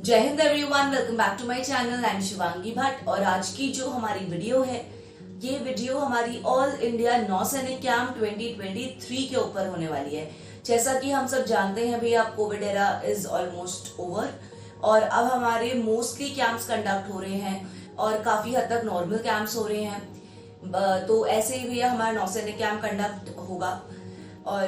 जय हिंद everyone, welcome back to my channel. I am Shivangi Bhatt और आज की जो हमारी वीडियो है, ये वीडियो हमारी ऑल इंडिया नौ सैनिक कैंप 2023 के ऊपर होने वाली है। जैसा कि हम सब जानते हैं भैया, Covid era is almost over और अब हमारे मोस्टली कैंप्स कंडक्ट हो रहे हैं और काफी हद तक नॉर्मल कैंप्स हो रहे हैं। तो ऐसे ही भैया हमारा नौ सैनिक कैंप कंडक्ट होगा और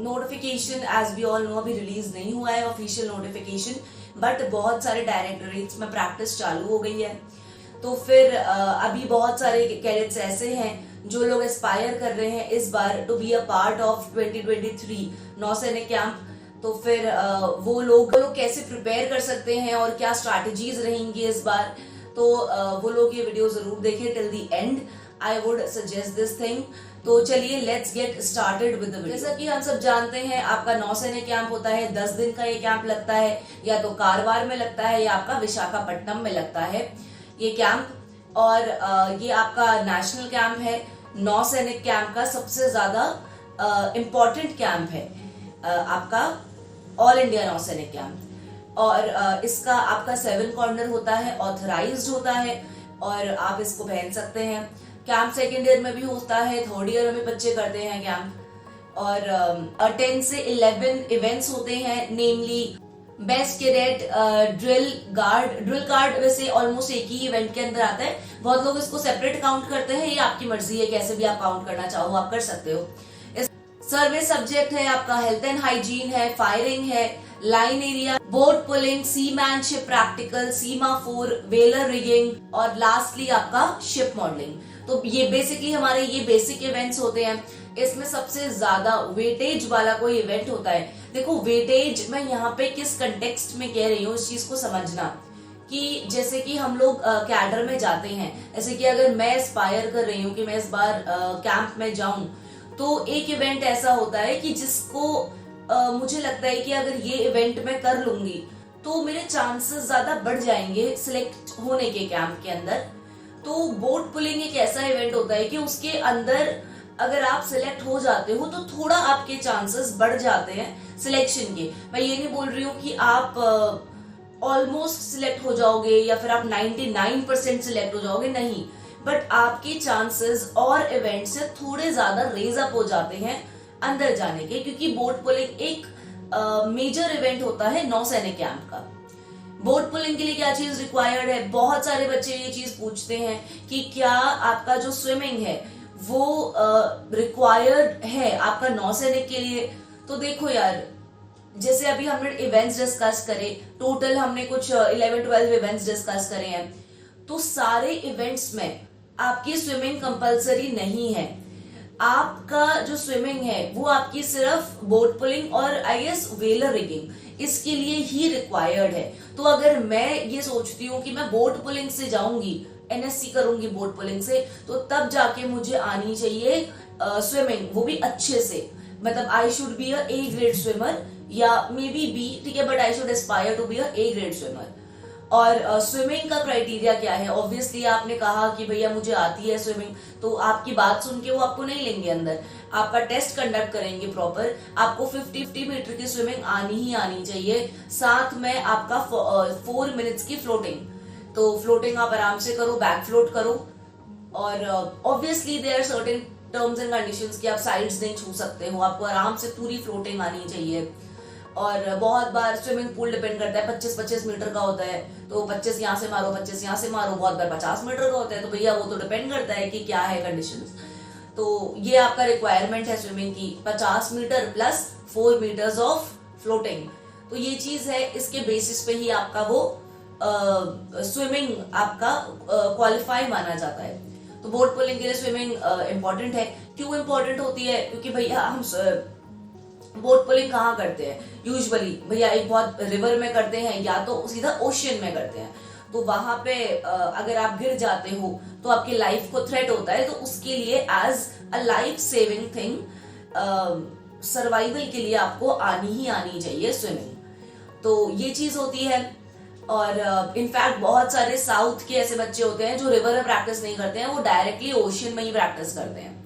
notification as we all know अभी रिलीज नहीं हुआ है ऑफिशियल नोटिफिकेशन, बट बहुत सारे डायरेक्टरेट्स में प्रैक्टिस चालू हो गई है। तो फिर अभी बहुत सारे कैडेट्स ऐसे हैं जो लोग एस्पायर कर रहे हैं इस बार to be a part of 2023 नौ सैनिक कैंप। तो फिर वो लोग कैसे प्रिपेयर कर सकते हैं और क्या स्ट्रैटेजीज रहेंगी इस बार, तो वो लोग ये वीडियो जरूर देखें till the end. I would suggest this thing. तो चलिए let's get started with the video. जैसा कि हम सब जानते हैं, आपका नौ सैनिक कैंप होता है, 10 दिन का ये कैंप लगता है, या तो कारवार में लगता है या आपका विशाखापट्टनम में लगता है ये कैंप। और ये आपका नेशनल कैंप है, नौ सैनिक कैंप का सबसे ज्यादा इम्पोर्टेंट कैंप है आपका ऑल इंडिया नौ सैनिक कैंप। और इसका आपका 7 कॉर्नर होता है, ऑथराइज्ड होता है और आप इसको पहन सकते हैं। कैंप सेकेंड ईयर में भी होता है, थर्ड ईयर में बच्चे करते हैं कैंप। और 10 से 11 इवेंट्स होते हैं, नेमली बेस्ट कैडेट, ड्रिल गार्ड वैसे ऑलमोस्ट एक ही इवेंट के अंदर आता है। बहुत लोग इसको सेपरेट काउंट करते हैं, ये आपकी मर्जी है, कैसे भी आप काउंट करना चाहो आप कर सकते हो। सर्वे सब्जेक्ट है आपका, हेल्थ एंड हाइजीन है, फायरिंग है, line area, boat pulling, seamanship practical, semaphore, whaler rigging और लास्टली आपका शिप मॉडलिंग। तो ये बेसिकली हमारे ये बेसिक इवेंट्स होते हैं। इसमें सबसे ज्यादा वेटेज वाला कोई इवेंट होता है। देखो वेटेज मैं यहाँ पे किस कंटेक्स्ट में कह रही हूँ, इस चीज को समझना कि जैसे कि हम लोग कैडर में जाते हैं, जैसे कि अगर मैं एस्पायर कर रही हूँ कि मैं इस बार कैंप में जाऊं, तो एक इवेंट ऐसा होता है कि जिसको मुझे लगता है कि अगर ये इवेंट मैं कर लूंगी तो मेरे चांसेस ज्यादा बढ़ जाएंगे सिलेक्ट होने के कैंप के अंदर। तो बोट पुलिंग एक ऐसा इवेंट होता है कि उसके अंदर अगर आप सिलेक्ट हो जाते हो तो थोड़ा आपके चांसेस बढ़ जाते हैं सिलेक्शन के। मैं ये नहीं बोल रही हूँ कि आप ऑलमोस्ट सिलेक्ट हो जाओगे या फिर आप 99% सिलेक्ट हो जाओगे, नहीं, बट आपके चांसेस और इवेंट से थोड़े ज्यादा रेज अप हो जाते हैं अंदर जाने के, क्योंकि बोट पुलिंग एक मेजर इवेंट होता है नौ सैनिक कैंप का। बोट पुलिंग के लिए क्या चीज रिक्वायर्ड है, बहुत सारे बच्चे ये चीज पूछते हैं कि क्या आपका जो स्विमिंग है वो रिक्वायर्ड है आपका नौ सैनिक के लिए। तो देखो यार, जैसे अभी हमने इवेंट्स डिस्कस करे, टोटल हमने कुछ 11-12 इवेंट्स डिस्कस करे हैं, तो सारे इवेंट्स में आपकी स्विमिंग कंपलसरी नहीं है। आपका जो स्विमिंग है वो आपकी सिर्फ बोट पुलिंग और आई गेस वेलर रिगिंग इसके लिए ही रिक्वायर्ड है। तो अगर मैं ये सोचती हूँ कि मैं बोट पुलिंग से जाऊंगी, एनएससी करूंगी बोट पुलिंग से, तो तब जाके मुझे आनी चाहिए स्विमिंग, वो भी अच्छे से। मतलब I should be a A grade swimmer या मे बी बी, ठीक है, but I should aspire to be a A grade swimmer. और स्विमिंग का क्राइटेरिया क्या है, ऑब्वियसली आपने कहा कि भैया मुझे आती है स्विमिंग, तो आपकी बात सुन के वो आपको नहीं लेंगे अंदर, आपका टेस्ट कंडक्ट करेंगे प्रॉपर। आपको 50 मीटर की स्विमिंग आनी ही आनी चाहिए, साथ में आपका 4 मिनट्स की फ्लोटिंग। तो फ्लोटिंग आप आराम से करो, बैक फ्लोट करो। और obviously there are certain terms and conditions कि आप साइड्स नहीं छू सकते हो, आपको आराम से पूरी फ्लोटिंग आनी चाहिए। और बहुत बार स्विमिंग पूल डिपेंड करता है, 25-25 मीटर का होता है, तो 25 यहाँ से मारो, 25 यहाँ से मारो। बहुत बार 50 मीटर का होता है, तो भैया वो तो डिपेंड करता है कि क्या है कंडीशंस। तो ये आपका रिक्वायरमेंट है स्विमिंग की, 50 metre plus 4 metres of floating. तो ये चीज है, इसके बेसिस पे ही आपका वो स्विमिंग आपका क्वालिफाई माना जाता है। तो बोट पुलिंग के लिए स्विमिंग इंपॉर्टेंट है। क्यों इंपॉर्टेंट होती है, क्योंकि भैया हम बोट पुलिंग कहाँ करते हैं यूजुअली, भैया एक बहुत रिवर में करते हैं या तो सीधा ओशियन में करते हैं। तो वहां पे अगर आप गिर जाते हो तो आपकी लाइफ को थ्रेट होता है, तो उसके लिए as a life saving thing survival के लिए आपको आनी ही आनी चाहिए स्विमिंग। तो ये चीज होती है। और इनफैक्ट बहुत सारे साउथ के ऐसे बच्चे होते हैं जो रिवर में प्रैक्टिस नहीं करते हैं, वो डायरेक्टली ओशियन में ही प्रैक्टिस करते हैं।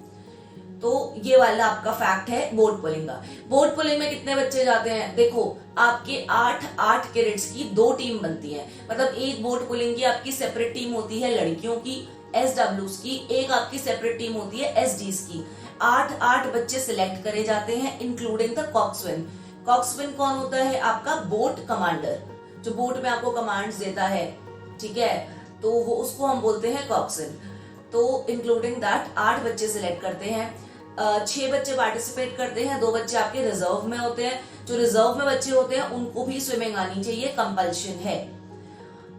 तो ये वाला आपका फैक्ट है बोट पुलिंग का। बोट पुलिंग में कितने बच्चे जाते हैं? देखो आपके 8 कैडेट्स की 2 टीम बनती है, मतलब एक बोट पुलिंग की आपकी सेपरेट टीम होती है लड़कियों की SWs की, एक आपकी सेपरेट टीम होती है SDs की। 8 बच्चे सिलेक्ट करे जाते हैं इंक्लूडिंग द कॉक्सविन। कॉक्सविन कौन होता है? आपका बोट कमांडर, जो बोट में आपको कमांड्स देता है, ठीक है, तो वो उसको हम बोलते हैं कॉक्सविन। तो इंक्लूडिंग दैट 8 बच्चे सिलेक्ट करते हैं, 6 बच्चे पार्टिसिपेट करते हैं, 2 बच्चे आपके रिजर्व में होते हैं। जो रिजर्व में बच्चे होते हैं उनको भी स्विमिंग आनी चाहिए, कंपल्शन है।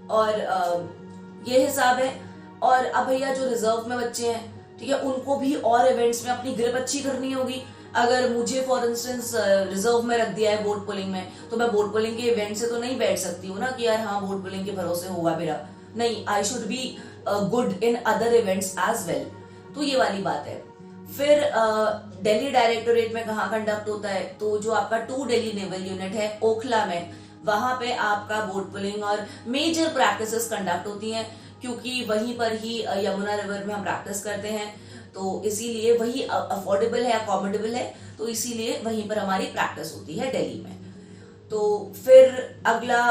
और ये हिसाब है। और अब भैया जो रिजर्व में बच्चे हैं, ठीक है, उनको भी और इवेंट्स में अपनी ग्रिप अच्छी करनी होगी। अगर मुझे फॉर इंस्टेंस रिजर्व में रख दिया है बोट पुलिंग में, तो मैं बोट पुलिंग के इवेंट से तो नहीं बैठ सकती हूँ ना कि यार हाँ बोट पुलिंग के भरोसे होगा मेरा, नहीं, I should be good in other events as well. तो ये वाली बात है। फिर दिल्ली डायरेक्टोरेट में कहाँ कंडक्ट होता है? तो जो आपका 2 दिल्ली नेवल यूनिट है ओखला में, वहां पे आपका बोट पुलिंग और मेजर प्रैक्टिसेस कंडक्ट होती हैं, क्योंकि वहीं पर ही यमुना रिवर में हम प्रैक्टिस करते हैं, तो इसीलिए वही अफोर्डेबल है, अकोमोडेबल है, तो इसीलिए वहीं पर हमारी प्रैक्टिस होती है दिल्ली में। तो फिर अगला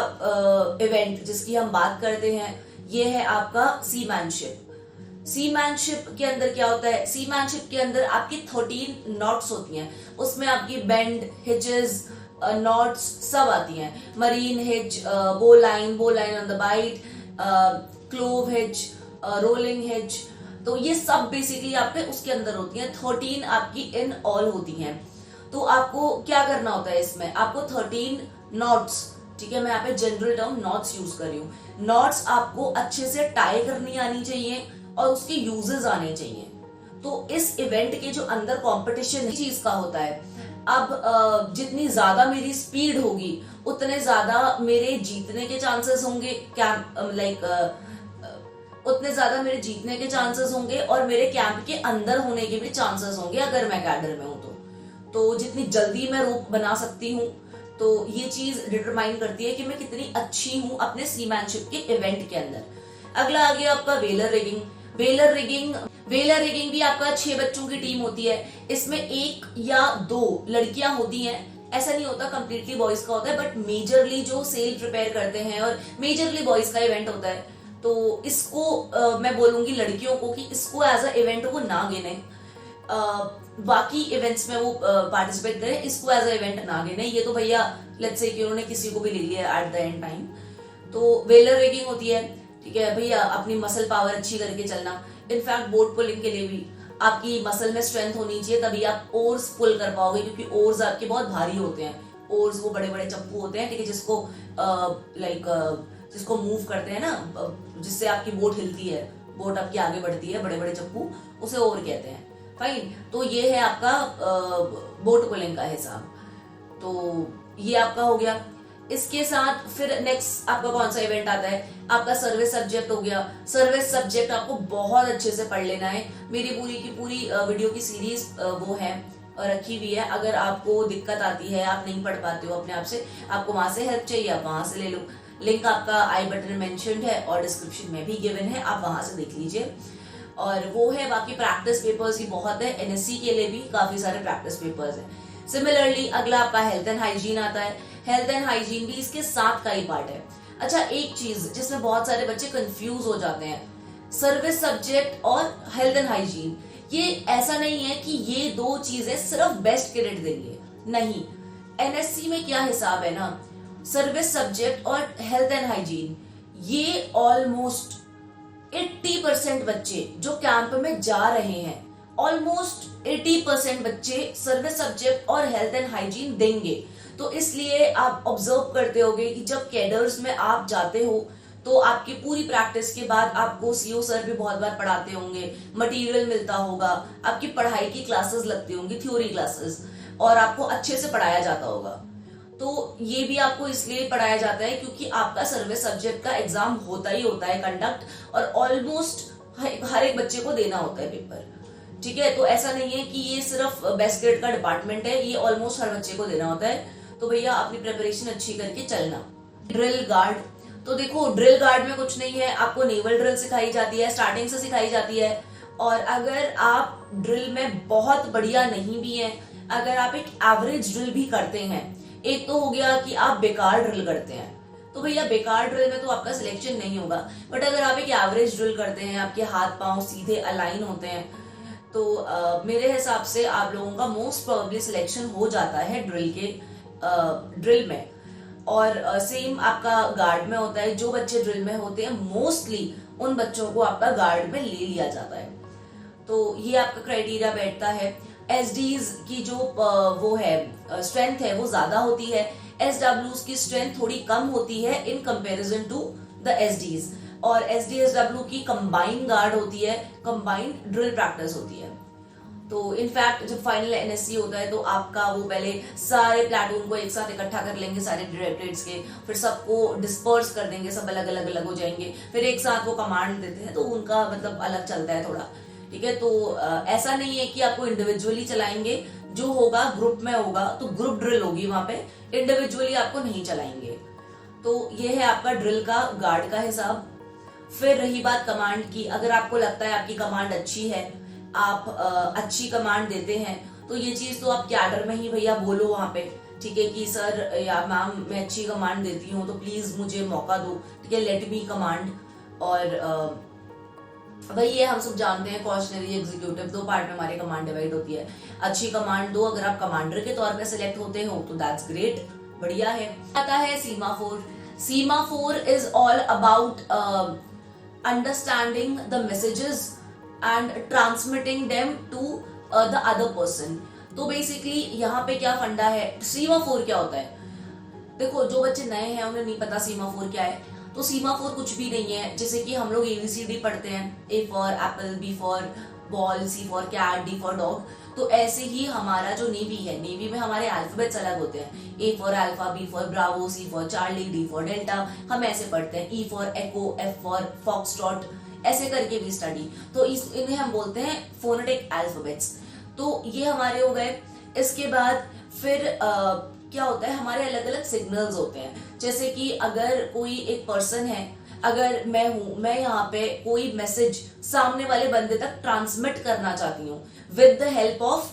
इवेंट जिसकी हम बात करते हैं ये है आपका सीमैनशिप। सीमैनशिप के अंदर क्या होता है? सीमैनशिप के अंदर आपकी 13 नॉट्स होती हैं, उसमें आपकी बेंड, हिचेस, नॉट्स सब आती हैं। Marine hitch, bowline on the bight, clove hitch, rolling hitch, तो ये सब बेसिकली आपके उसके अंदर होती हैं। 13 आपकी इन ऑल होती हैं। तो आपको क्या करना होता है इसमें? आपको 13 नॉट्स, ठीक है, मैं यहाँ पे जनरल टर्म नॉट्स यूज कर रही हूँ, नॉट्स आपको अच्छे से टाई करनी आनी चाहिए और उसके यूजेस आने चाहिए। तो इस इवेंट के जो अंदर कंपटीशन चीज का होता है, अब जितनी ज्यादा मेरी स्पीड होगी उतने ज्यादा मेरे जीतने के चांसेस होंगे, क्या उतने ज्यादा मेरे जीतने के चांसेस होंगे और मेरे कैंप के अंदर होने के भी चांसेस होंगे अगर मैं कैडर में हूं तो जितनी जल्दी मैं रोप बना सकती हूँ, तो ये चीज डिटरमाइन करती है कि मैं कितनी अच्छी हूँ अपने सीमैनशिप के इवेंट के अंदर। अगला आ गया आपका वेलर रिगिंग। वेलर रिगिंग भी आपका 6 बच्चों की टीम होती है। इसमें 1 या 2 लड़कियां होती हैं, ऐसा नहीं होता कंप्लीटली बॉयज का होता है, बट मेजरली जो सेल प्रिपेयर करते हैं और मेजरली बॉयज का इवेंट होता है, तो इसको मैं बोलूंगी लड़कियों को कि इसको एज अ इवेंट वो ना गिने, बाकी इवेंट्स में वो पार्टिसिपेट करें, इसको एज अ इवेंट ना गिने। ये तो भैया लेट्स से कि उन्होंने किसी को भी ले लिया एट द एंड टाइम। तो वेलर रिगिंग होती है, ठीक है भैया, अपनी मसल पावर अच्छी करके चलना। इनफैक्ट बोट पुलिंग के लिए भी आपकी मसल में स्ट्रेंथ होनी चाहिए, तभी आप ओर्स पुल कर पाओगे, क्योंकि ओर्स आपके बहुत भारी होते हैं। ओर्स वो बड़े बड़े चप्पू होते हैं, ठीक है, जिसको मूव करते हैं ना, जिससे आपकी बोट हिलती है, बोट आपकी आगे बढ़ती है, बड़े बड़े चप्पू, उसे ओर कहते हैं। फाइन, तो ये है आपका बोट पुलिंग का हिसाब। तो ये आपका हो गया। इसके साथ फिर नेक्स्ट आपका कौन सा इवेंट आता है? आपका सर्विस सब्जेक्ट हो गया। सर्विस सब्जेक्ट आपको बहुत अच्छे से पढ़ लेना है। मेरी पूरी की पूरी वीडियो की सीरीज वो है रखी हुई है। अगर आपको दिक्कत आती है, आप नहीं पढ़ पाते हो अपने आप से, आपको वहां से हेल्प चाहिए, आप वहां से ले लो। लिंक आपका आई बटन में मेंशन्ड है और डिस्क्रिप्शन में भी गिवन है, आप वहां से देख लीजिए। और वो है, बाकी प्रैक्टिस पेपर्स ही बहुत है, एनएससी के लिए भी काफी सारे प्रैक्टिस पेपर्स हैं। सिमिलरली अगला आपका हेल्थ एंड हाइजीन आता है। हेल्थ एंड हाइजीन भी इसके साथ का ही पार्ट है। अच्छा, एक चीज जिसमें बहुत सारे बच्चे कंफ्यूज हो जाते हैं, सर्विस सब्जेक्ट और हेल्थ एंड हाइजीन, ये ऐसा नहीं है कि ये 2 चीजें सिर्फ बेस्ट कैडेट देंगे, नहीं। एनएससी में क्या हिसाब है ना, सर्विस सब्जेक्ट और हेल्थ एंड हाइजीन, ये ऑलमोस्ट 80% बच्चे जो कैंप में जा रहे हैं, ऑलमोस्ट 80% बच्चे सर्विस सब्जेक्ट और हेल्थ एंड हाइजीन देंगे। तो इसलिए आप ऑब्जर्व करते होंगे कि जब कैडर्स में आप जाते हो तो आपकी पूरी प्रैक्टिस के बाद आपको सीओ सर भी बहुत बार पढ़ाते होंगे, मटेरियल मिलता होगा, आपकी पढ़ाई की क्लासेस लगती होंगी, थ्योरी क्लासेस, और आपको अच्छे से पढ़ाया जाता होगा। तो ये भी आपको इसलिए पढ़ाया जाता है क्योंकि आपका सर्विस सब्जेक्ट का एग्जाम होता ही होता है कंडक्ट, और ऑलमोस्ट हर एक बच्चे को देना होता है पेपर, ठीक है। तो ऐसा नहीं है कि ये सिर्फ बेस्ट ग्रेड का डिपार्टमेंट है, ये ऑलमोस्ट हर बच्चे को देना होता है। तो भैया अपनी प्रिपरेशन अच्छी करके चलना। ड्रिल गार्ड, तो देखो ड्रिल गार्ड में कुछ नहीं है, आपको नेवल ड्रिल सिखाई जाती है, स्टार्टिंग से सिखाई जाती है, और अगर आप ड्रिल में बहुत बढ़िया नहीं भी हैं, अगर आप एक एवरेज ड्रिल भी करते हैं, एक तो हो गया कि आप बेकार ड्रिल करते हैं, तो भैया बेकार ड्रिल में तो आपका सिलेक्शन नहीं होगा। बट अगर आप एक एवरेज ड्रिल करते हैं, आपके हाथ पांव सीधे अलाइन होते हैं, तो मेरे हिसाब से आप लोगों का मोस्ट प्रोबेबली सिलेक्शन हो जाता है ड्रिल में। और सेम आपका गार्ड में होता है। जो बच्चे ड्रिल में होते हैं मोस्टली उन बच्चों को आपका गार्ड में ले लिया जाता है। तो ये आपका क्राइटेरिया बैठता है। एसडीज की जो वो है स्ट्रेंथ है वो ज्यादा होती है, एसडब्ल्यूज की स्ट्रेंथ थोड़ी कम होती है इन कंपैरिजन टू द एसडीज। और एसडी एसडब्ल्यू की कंबाइंड गार्ड होती है, कंबाइंड ड्रिल प्रैक्टिस होती है। तो इनफैक्ट जब फाइनल एनएससी होता है तो आपका वो पहले सारे प्लाटून को एक साथ इकट्ठा कर लेंगे, सारे डायरेक्टरेट्स के, फिर सबको डिस्पर्स कर देंगे, सब अलग अलग अलग हो जाएंगे, फिर एक साथ वो कमांड देते हैं, तो उनका मतलब अलग चलता है थोड़ा, ठीक है। तो ऐसा नहीं है कि आपको इंडिविजुअली चलाएंगे, जो होगा ग्रुप में होगा, तो ग्रुप ड्रिल होगी वहां पे, इंडिविजुअली आपको नहीं चलाएंगे। तो ये है आपका ड्रिल का गार्ड का हिसाब। फिर रही बात कमांड की, अगर आपको लगता है आपकी कमांड अच्छी है, आप अच्छी कमांड देते हैं, तो ये चीज तो आप कैडर में ही भैया बोलो वहां पे, ठीक है, कि सर या मैम मैं अच्छी कमांड देती हूँ, तो प्लीज मुझे मौका दो, ठीक है, लेट मी कमांड। और भाई ये हम सब जानते हैं, कॉशनरी एग्जीक्यूटिव, दो पार्ट में हमारी कमांड डिवाइड होती है। अच्छी कमांड दो, अगर आप कमांडर के तौर पे सिलेक्ट होते हो तो दैट्स ग्रेट, बढ़िया है। आता है semaphore. Semaphore is all about understanding the messages and transmitting them to the other person. तो बेसिकली यहाँ पे क्या फंडा है, सीमाफोर क्या होता है? देखो, जो बच्चे नए हैं उन्हें नहीं पता सीमाफोर क्या है। तो सीमाफोर कुछ भी नहीं है, जैसे कि हम लोग ABCD पढ़ते हैं, A for apple, B for ball, C for cat, D for dog. तो ऐसे ही हमारा जो नेवी है, नेवी में हमारे अल्फाबेट्स अलग होते हैं, A for alpha, B for Bravo, C for Charlie, D for delta, हम ऐसे पढ़ते हैं, E for echo, F for foxtrot, ऐसे करके भी स्टडी। तो इन्हें हम बोलते हैं फोनेटिक अल्फाबेट्स। तो ये हमारे हो गए। इसके बाद फिर क्या होता है, हमारे अलग अलग सिग्नल्स होते हैं। जैसे कि अगर कोई एक पर्सन है, अगर मैं हूं, मैं यहाँ पे कोई मैसेज सामने वाले बंदे तक ट्रांसमिट करना चाहती हूँ with the help of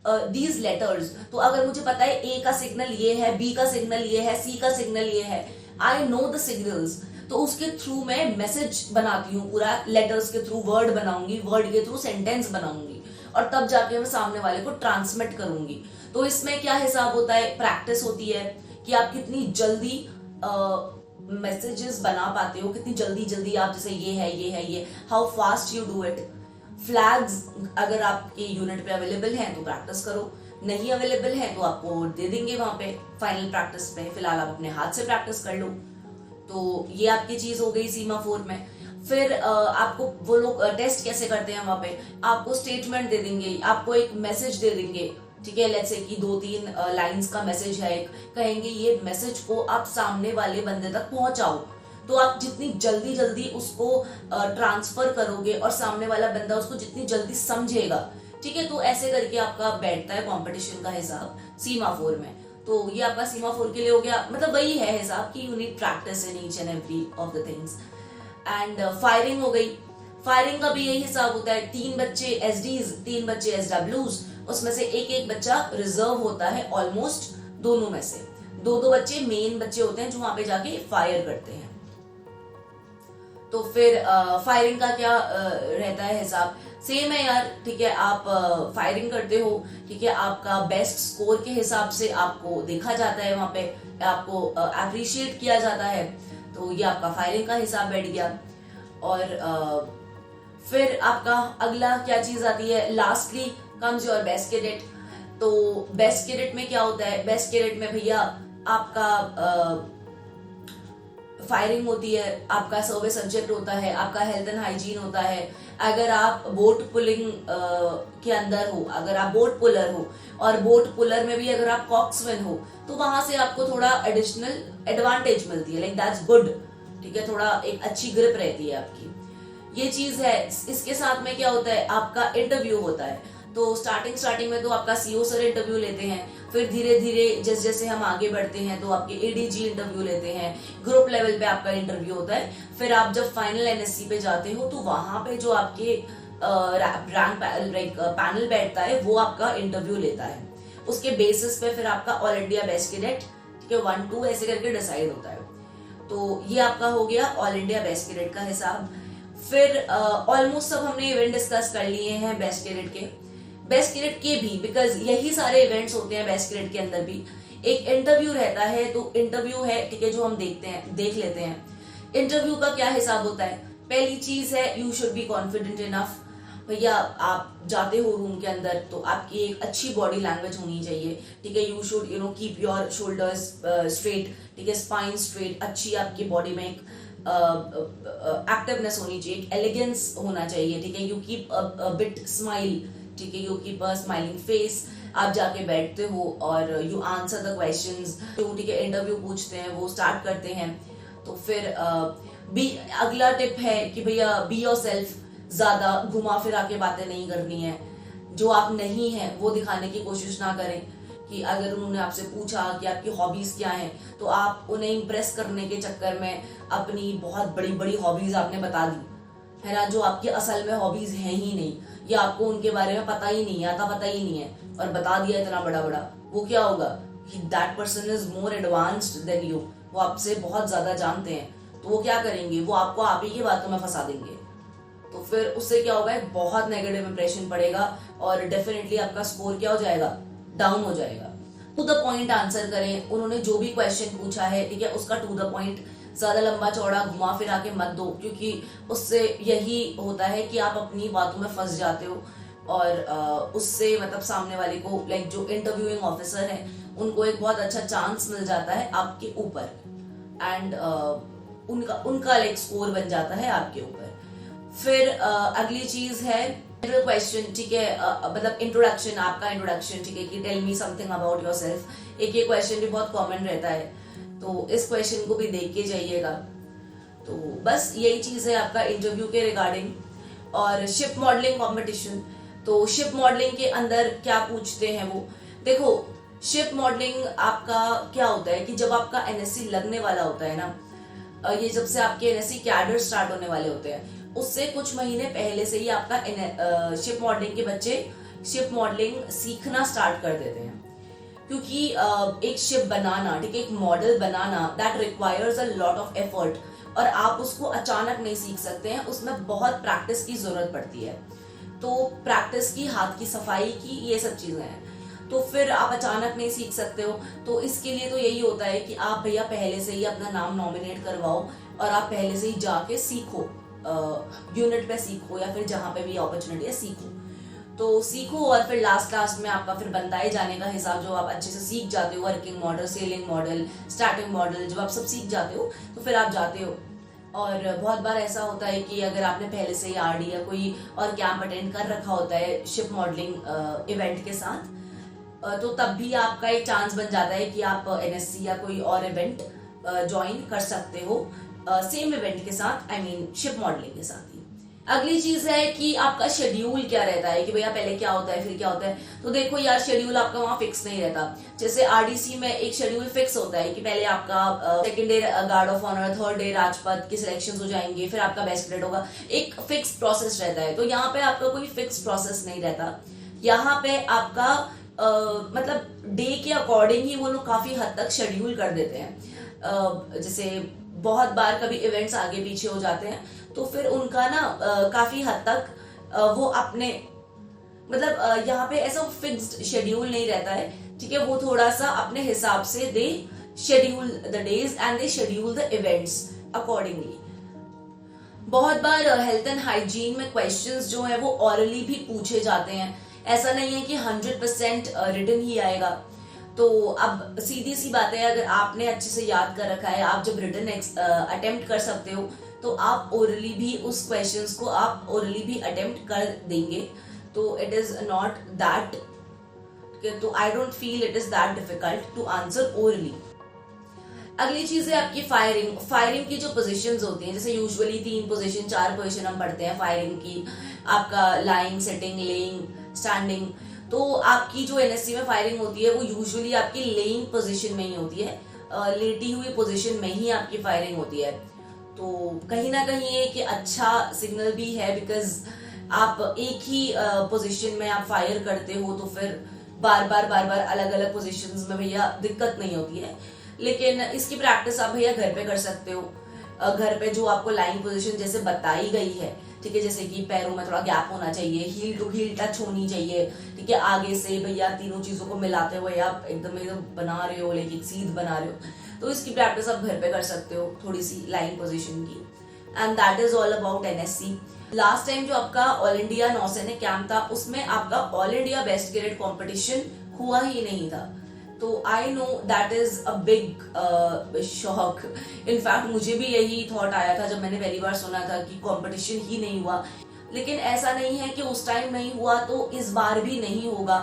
these letters. तो अगर मुझे पता है A का सिग्नल ये है, B का सिग्नल ये है, C का सिग्नल ये है, आई नो द सिग्नल्स, तो उसके थ्रू मैं मैसेज बनाती हूँ, पूरा लेटर्स के थ्रू वर्ड बनाऊंगी, वर्ड के थ्रू सेंटेंस बनाऊंगी, और तब जाके मैं सामने वाले को ट्रांसमिट करूंगी। तो इसमें क्या हिसाब होता है, प्रैक्टिस होती है कि आप कितनी जल्दी मैसेजेस बना पाते हो, कितनी जल्दी जल्दी आप, जैसे ये है ये है ये, how fast you do it. Flags अगर आपके यूनिट पे अवेलेबल हैं तो प्रैक्टिस करो, नहीं अवेलेबल है तो आपको दे देंगे वहां पे फाइनल प्रैक्टिस पे, फिलहाल आप अपने हाथ से प्रैक्टिस कर लो। तो ये आपकी चीज हो गई सीमाफोर में। फिर आपको वो लोग टेस्ट कैसे करते हैं, वहां पे आपको स्टेटमेंट दे देंगे, आपको एक मैसेज दे देंगे, ठीक है, लेट्स से कि 2-3 लाइंस का मैसेज है, कहेंगे ये मैसेज को आप सामने वाले बंदे तक पहुंचाओ। तो आप जितनी जल्दी जल्दी उसको ट्रांसफर करोगे और सामने वाला बंदा उसको जितनी जल्दी समझेगा, ठीक है, तो ऐसे करके आपका बैठता है कंपटीशन का हिसाब सीमाफोर में। तो ये आपका सीमाफोर के लिए हो गया, मतलब वही है हिसाब कि you need practice in each and every of the things. And firing हो गई। फायरिंग का भी यही हिसाब होता है, 3 बच्चे एसडीज, 3 बच्चे एसडब्ल्यूज, उसमें से एक एक बच्चा रिजर्व होता है, ऑलमोस्ट दोनों में से 2-2 बच्चे मेन बच्चे होते हैं जो वहां पे जाके फायर करते हैं। तो फिर फायरिंग का क्या रहता है हिसाब, सेम है यार, ठीक है, आप फायरिंग करते हो, ठीक है, आपका बेस्ट स्कोर के हिसाब से आपको देखा जाता है, वहां पे आपको अप्रिशिएट किया जाता है। तो ये आपका फायरिंग का हिसाब बैठ गया। और फिर आपका अगला क्या चीज आती है, lastly comes your best cadet. तो बेस्ट कैडेट में क्या होता है, बेस्ट कैडेट में भैया आपका फायरिंग होती है, आपका सर्विस सब्जेक्ट होता है, आपका हेल्थ एंड हाइजीन होता है। अगर आप बोट पुलिंग के अंदर हो, अगर आप बोट पुलर हो, और बोट पुलर में भी अगर आप कॉक्समैन हो, तो वहां से आपको थोड़ा एडिशनल एडवांटेज मिलती है, लाइक दैट्स गुड, ठीक है, थोड़ा एक अच्छी ग्रिप रहती है आपकी, ये चीज है। इसके साथ में क्या होता है, आपका इंटरव्यू होता है। तो स्टार्टिंग में तो आपका सीओ सर इंटरव्यू लेते हैं, फिर धीरे धीरे जैसे जैसे हम आगे बढ़ते हैं तो आपके एडीजी इंटरव्यू लेते हैं, ग्रुप लेवल पे आपका इंटरव्यू होता है। फिर आप जब फाइनल एनएससी पे जाते हो तो वहां पे जो आपके रैंक पैनल बैठता है वो आपका इंटरव्यू लेता है। उसके बेसिस पे फिर आपका ऑल इंडिया बेस्ट कैडेट, ठीक है, 1-2 ऐसे करके डिसाइड होता है। तो ये आपका हो गया ऑल इंडिया बेस्ट कैडेट का हिसाब। फिर ऑलमोस्ट सब हमने इवेंट डिस्कस कर लिए हैं बेस्ट कैडेट के भी, बिकॉज यही सारे इवेंट्स होते हैं बेस्ट कैडेट के अंदर भी। एक इंटरव्यू रहता है, तो इंटरव्यू है, ठीक है, जो हम देख लेते हैं। इंटरव्यू का क्या हिसाब होता है? पहली चीज है you should be confident enough. भैया आप जाते हो रूम के अंदर तो आपकी एक अच्छी बॉडी लैंग्वेज होनी चाहिए, ठीक है। You should keep your shoulders straight, ठीक है, स्पाइन स्ट्रेट, अच्छी आपकी बॉडी में एक एक्टिवनेस होनी चाहिए, एलिगेंस होना चाहिए, ठीक है। You keep a bit smile, ठीक है, you keep a smiling face. आप जाके बैठते हो और यू आंसर द क्वेश्चंस, तो ठीक है, इंटरव्यू पूछते हैं, वो स्टार्ट करते हैं। तो फिर अगला टिप है कि भैया बी योरसेल्फ, ज्यादा घुमा फिरा के बातें नहीं करनी है, जो आप नहीं है वो दिखाने की कोशिश ना करें। कि अगर उन्होंने आपसे पूछा कि आपकी हॉबीज क्या हैं, तो आप उन्हें इम्प्रेस करने के चक्कर में अपनी बहुत बड़ी बड़ी हॉबीज आपने बता दी, है ना, जो आपकी असल में हॉबीज हैं ही नहीं, या आपको उनके बारे में पता ही नहीं है, और बता दिया इतना बड़ा बड़ा, वो क्या होगा कि that person is more advanced than you, वो आपसे बहुत ज्यादा जानते हैं, तो वो क्या करेंगे, वो आपको आप ही की बातों में फंसा देंगे। तो फिर उससे क्या होगा, एक बहुत नेगेटिव इंप्रेशन पड़ेगा और डेफिनेटली आपका स्कोर क्या हो जाएगा, डाउन हो जाएगा। टू द पॉइंट आंसर करें, उन्होंने जो भी क्वेश्चन पूछा है, ठीक है, उसका टू द पॉइंट, ज्यादा लंबा चौड़ा घुमा फिरा के मत दो, क्योंकि उससे यही होता है कि आप अपनी बातों में फंस जाते हो और उससे मतलब सामने वाले को, लाइक जो इंटरव्यूइंग ऑफिसर है, उनको एक बहुत अच्छा चांस मिल जाता है आपके ऊपर, एंड उनका लाइक स्कोर बन जाता है आपके ऊपर। फिर अगली चीज है क्वेश्चन, ठीक है, मतलब इंट्रोडक्शन, आपका इंट्रोडक्शन, ठीक है, कि tell me something about yourself. एक ये क्वेश्चन भी बहुत कॉमन रहता है, तो इस क्वेश्चन को भी देख के जाइएगा। तो बस यही चीज है आपका इंटरव्यू के रिगार्डिंग। और शिप मॉडलिंग कंपटीशन, तो शिप मॉडलिंग के अंदर क्या पूछते हैं वो देखो। शिप मॉडलिंग आपका क्या होता है कि जब आपका एनएससी लगने वाला होता है ना, ये जब से आपके एनएससी कैडर स्टार्ट होने वाले होते हैं, उससे कुछ महीने पहले से ही आपका शिप मॉडलिंग के बच्चे शिप मॉडलिंग सीखना स्टार्ट कर देते हैं। क्योंकि एक शिप बनाना, ठीक है, एक model banana, that requires a lot of effort, और आप उसको अचानक नहीं सीख सकते हैं, उसमें बहुत प्रैक्टिस की जरूरत पड़ती है। तो प्रैक्टिस की, हाथ की सफाई की, ये सब चीजें हैं। तो फिर आप अचानक नहीं सीख सकते हो, तो इसके लिए तो यही होता है कि आप भैया पहले से ही अपना नाम नॉमिनेट करवाओ और आप पहले से ही जाके सीखो, यूनिट पे सीखो, या फिर जहां पे भी अपॉर्चुनिटी है सीखो। तो सीखो और फिर लास्ट में आपका फिर बनता है जाने का हिसाब, जो आप अच्छे से सीख जाते हो, working model, selling model, starting model, जब आप सब सीख जाते हो तो फिर आप जाते हो। और बहुत बार ऐसा होता है कि अगर आपने पहले से ही आरडी या कोई और कैंप अटेंड कर रखा होता है शिप मॉडलिंग इवेंट के साथ, तो तब भी आपका एक चांस बन जाता है कि आप एनएससी या कोई और इवेंट ज्वाइन कर सकते हो सेम इवेंट के साथ, आई मीन शिप मॉडलिंग के साथ ही। अगली चीज है कि आपका शेड्यूल क्या रहता है, कि भैया पहले क्या होता है फिर क्या होता है। तो देखो यार, शेड्यूल आपका वहां फिक्स नहीं रहता। जैसे आरडीसी में एक शेड्यूल फिक्स होता है कि पहले आपका second day guard of honour, third day Rajpath के सिलेक्शन हो जाएंगे, फिर आपका बेस्ट कैडेट होगा, एक फिक्स प्रोसेस रहता है। तो यहाँ पे आपका कोई फिक्स प्रोसेस नहीं रहता। यहाँ पे आपका मतलब डे के अकॉर्डिंग ही वो लोग काफी हद तक शेड्यूल कर देते हैं। जैसे बहुत बार कभी इवेंट्स आगे पीछे हो जाते हैं, तो फिर उनका ना काफी हद तक वो अपने मतलब यहाँ पे ऐसा फिक्स्ड शेड्यूल नहीं रहता है, ठीक है। वो थोड़ा सा अपने हिसाब से they schedule the days and they schedule the events accordingly. बहुत बार हेल्थ एंड हाइजीन में क्वेश्चंस जो है वो ऑरली भी पूछे जाते हैं। ऐसा नहीं है कि 100% रिटन ही आएगा। तो अब सीधी सी बात है, अगर आपने अच्छे से याद कर रखा है, आप जब रिटन अटेम्प्ट कर सकते हो, तो आप ओरली भी उस क्वेश्चंस को आप ओरली भी अटेम्प्ट कर देंगे। तो इट इज नॉट दैट, तो I don't feel it is that difficult to answer orally. अगली चीज है आपकी फायरिंग। फायरिंग की जो पोजीशंस होती हैं, जैसे यूजुअली 3 पोजीशन 4 पोजीशन हम पढ़ते हैं फायरिंग की, आपका लाइंग, सिटिंग, लेइंग, स्टैंडिंग। तो आपकी जो एनएससी में फायरिंग होती है वो यूजुअली आपकी लेइंग पोजीशन में ही होती है, लेटी हुई पोजीशन में ही आपकी फायरिंग होती है। तो कहीं ना कहीं एक अच्छा सिग्नल भी है, बिकॉज आप एक ही पोजीशन में आप फायर करते हो तो फिर बार बार अलग अलग पोजीशंस में भैया दिक्कत नहीं होती है। लेकिन इसकी प्रैक्टिस आप भैया घर पे कर सकते हो। घर पे जो आपको लाइन पोजीशन जैसे बताई गई है, ठीक है, जैसे कि पैरों में थोड़ा गैप होना चाहिए, हील टू हील टच होनी चाहिए, ठीक है, आगे से भैया तीनों चीजों को मिलाते हुए आप एकदम बना रहे हो, लेकिन सीध बना रहे हो, तो इसकी प्रैक्टिस आप घर पे कर सकते हो थोड़ी सी लाइन पोजीशन की। And that is all about NSC. Last time जो आपका ऑल इंडिया नौसैनिक कैंप था उसमें आपका all India best cadet competition हुआ ही नहीं था। तो I know that is a big shock. In fact मुझे भी यही थॉट आया था जब मैंने पहली बार सुना था कि कंपटीशन ही नहीं हुआ। लेकिन ऐसा नहीं है कि उस टाइम नहीं हुआ तो इस बार भी नहीं होगा।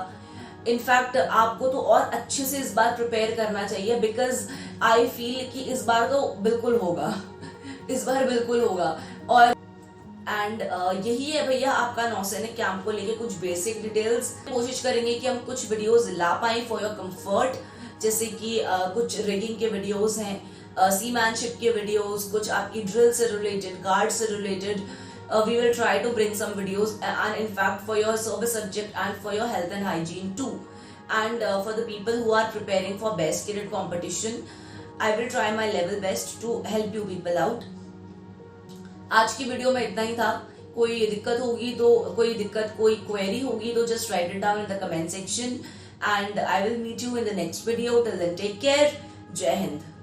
इनफैक्ट आपको तो और अच्छे से इस बार प्रिपेयर करना चाहिए, बिकॉज आई फील कि इस बार तो बिल्कुल होगा, इस बार बिल्कुल होगा। और एंड यही है भैया आपका नौसैनिक कैंप को लेके कुछ बेसिक डिटेल्स। कोशिश करेंगे कि हम कुछ वीडियोस ला पाए फॉर योर कंफर्ट, जैसे कि कुछ रिगिंग के वीडियोस हैं, सीमैनशिप के वीडियोस, कुछ आपकी ड्रिल से रिलेटेड, गार्ड से related. We will try to bring some videos and in fact for your service subject and for your health and hygiene too, and for the people who are preparing for best cadet competition, I will try my level best to help you people out. आज की video में इतना ही था। कोई दिक्कत होगी तो कोई क्वेरी होगी तो just write it down in the comment section and I will meet you in the next video. Till then, take care. जय हिंद।